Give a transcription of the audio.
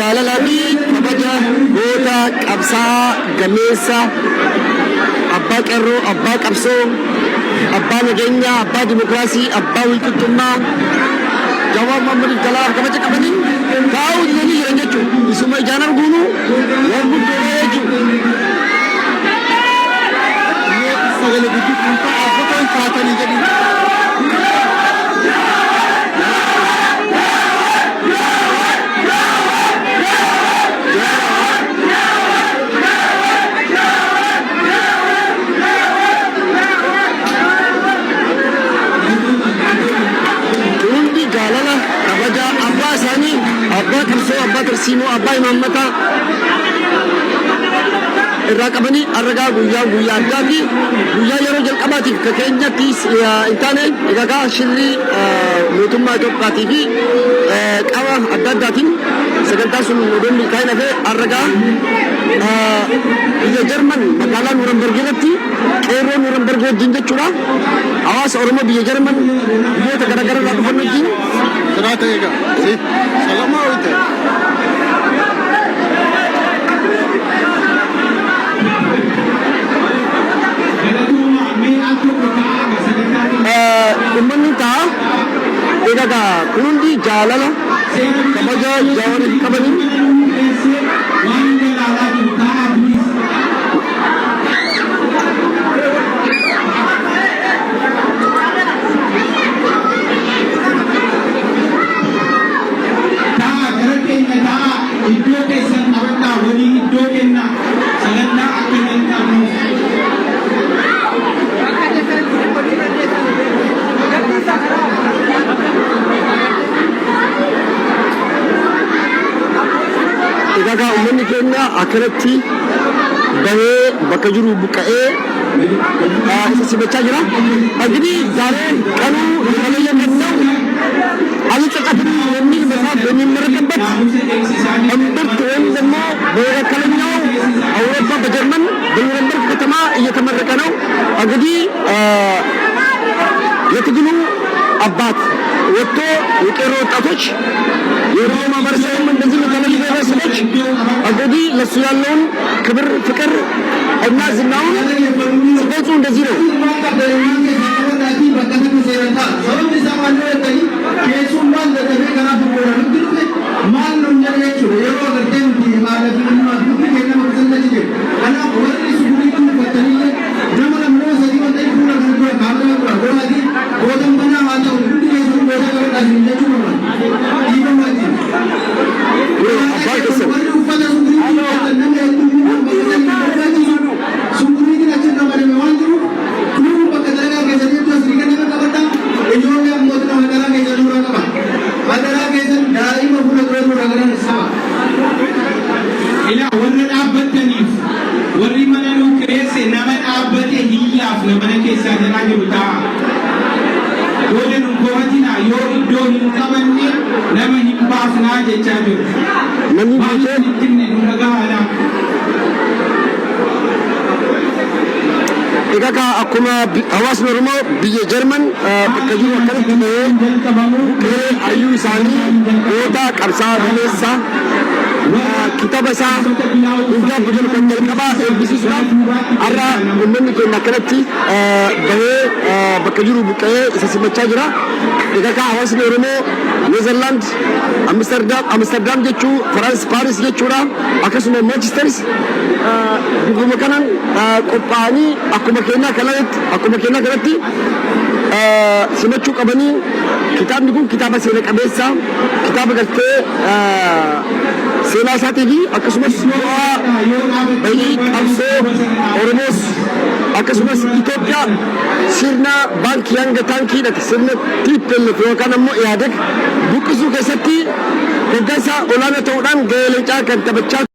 jaalalaa fi kabaja goota qabsaa gameessa abbaa qeerroo, abbaa qabsoo, abbaa nageenyaa, abbaa dimokiraasii, abbaa walqixxummaa Jawaar Mohammad Talaab kabaja qabanii taa'uu didanii jiran jechuudha. Isuma ijaan arguunu waan guddoodha jechuudha. Sagalee guddoo kunuunfaa dhaabbata hin kaatanii jedhu. Abbaa qabsoo, abbaa tarsiimoo, abbaa imaammata irraa qabanii arragaa guyyaa addaati. Guyyaa yeroo jalqabaatiif ka keenyatti hin taane egaa shirrii mootummaa Itoophiyaatii fi qaba adda addaatiin sagantaa sun odoon milkaa'ina ta'e arragaa biyya Jarman magaalaa Nuurenberg irratti qeerroo Nuurenberg wajjin jechuudha. Hawaasa Oromoo biyya Jarman biyyoota garaagaraa irraa dhufan wajjin Serata ega, sí. Salama ahorita. Ummanni ta'a egaa kunuundi jaalala kabaja Jawaar qabanii egaa ummanni keenya akkanatti bahee bakka jiru buqqa'ee isa simachaa jira. Enግዲህ ዛሬ ቀኑ የተለየ ቀን ነው። አልጨቀትም የሚል መጽሐፍ በሚመረቅበት እምብርት ወይም ደግሞ በመካከለኛው አውሮፓ በጀርመን በኑረንበርግ ከተማ እየተመረቀ ነው። እንግዲህ የትግሉ አባት ወጥቶ የቄሮ ወጣቶች የኦሮሞ ማህበረሰብም እንደዚህ የተለያዩ ማህበረሰቦች እንግዲህ ለሱ ያለውን ክብር፣ ፍቅር እና ዝናውን ሲገልጹ እንደዚህ ነው። egaa akkuma hawaasni Oromoo biyya Jarman bakka jiru akkanatti bahee hayyuu isaanii goota qabsaa'aa gameessa kitaaba isaa hundaa bujala kan jalqabaa eebbisiisuudhaaf har'a uummanni keenya akkanatti bahee bakka jiru buqqa'ee isa simachaa jira. egaa hawaasni Oromoo Neezerlaand, Amsterdam jechuu, Faraans, Paaris jechuudha. akkasuma Manchesteris bifuma kanaan qophaa'anii akkuma keenyaa kanatti simachuu qabanii. kitaabni kun kitaaba seena qabeessa, kitaaba galtee seenaa isaatii fi akkasumas bahii qabsoo Oromoos akkasumas Itoophiyaa sirna baankii hanga taankiidhaati sirna TPLF yookaan ammoo IADEG buqqisuu keessatti hoggansa olaanaa ta'uudhaan gahee leencaa kan taphachaa